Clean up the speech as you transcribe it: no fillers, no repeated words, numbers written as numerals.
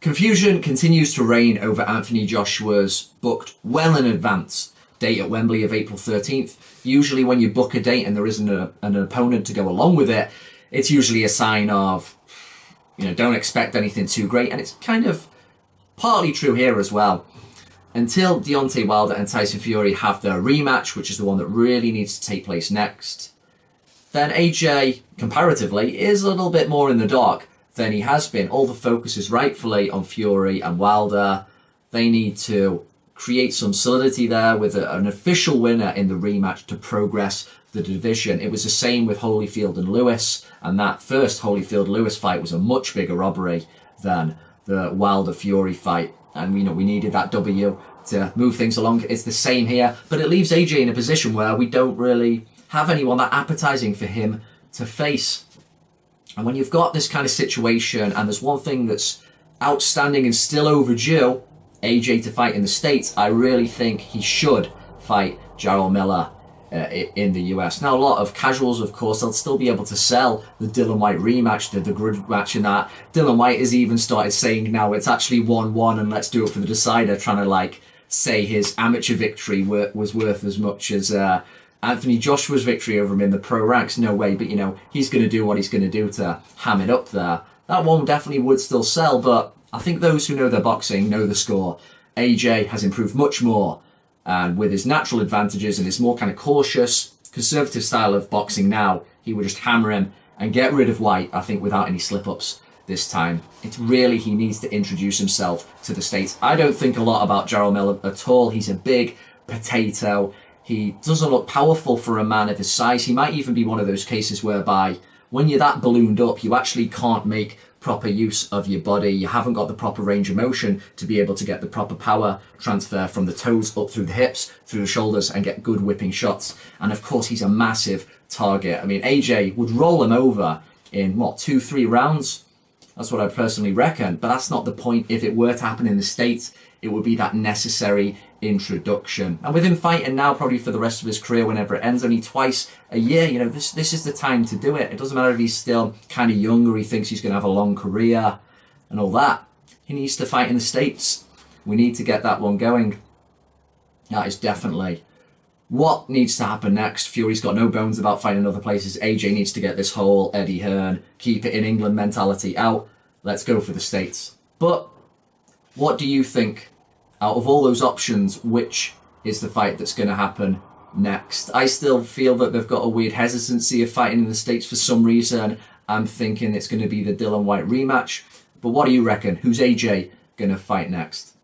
Confusion continues to reign over Anthony Joshua's booked well in advance date at Wembley of April 13th. Usually when you book a date and there isn't an opponent to go along with it, it's usually a sign of, don't expect anything too great. And it's kind of partly true here as well. Until Deontay Wilder and Tyson Fury have their rematch, which is the one that really needs to take place next, then AJ, comparatively, is a little bit more in the dark than he has been. All the focus is rightfully on Fury and Wilder. They need to create some solidity there with an official winner in the rematch to progress the division. It was the same with Holyfield and Lewis, and that first Holyfield-Lewis fight was a much bigger robbery than the Wilder-Fury fight. And we needed that W to move things along. It's the same here, but it leaves AJ in a position where we don't really have anyone that appetizing for him to face. And when you've got this kind of situation, and there's one thing that's outstanding and still overdue, AJ to fight in the States, I really think he should fight Jarrell Miller in the US. Now, a lot of casuals, of course, they'll still be able to sell the Dillian Whyte rematch, the grudge match, and that. Dillian Whyte has even started saying now it's actually 1-1 and let's do it for the decider, trying to say his amateur victory was worth as much as Anthony Joshua's victory over him in the pro ranks. No way, but he's going to do what he's going to do to ham it up there. That one definitely would still sell, but I think those who know their boxing know the score. AJ has improved much more, and with his natural advantages and his more kind of cautious, conservative style of boxing now, he would just hammer him and get rid of White, I think, without any slip-ups this time. It's really, he needs to introduce himself to the States. I don't think a lot about Jarrell Miller at all. He's a big potato. He doesn't look powerful for a man of his size. He might even be one of those cases whereby when you're that ballooned up, you actually can't make proper use of your body. You haven't got the proper range of motion to be able to get the proper power transfer from the toes up through the hips, through the shoulders, and get good whipping shots. And of course, he's a massive target. I mean, AJ would roll him over in, 2-3 rounds? That's what I personally reckon. But that's not the point. If it were to happen in the States, it would be that necessary introduction. And with him fighting now, probably for the rest of his career, whenever it ends, only twice a year, this is the time to do it. It doesn't matter if he's still kind of young or he thinks he's going to have a long career and all that. He needs to fight in the States. We need to get that one going. That is definitely what needs to happen next. Fury's got no bones about fighting other places. AJ needs to get this whole Eddie Hearn, keep it in England mentality out. Let's go for the States. But what do you think? Out of all those options, which is the fight that's going to happen next? I still feel that they've got a weird hesitancy of fighting in the States for some reason. I'm thinking it's going to be the Dillian Whyte rematch. But what do you reckon? Who's AJ going to fight next?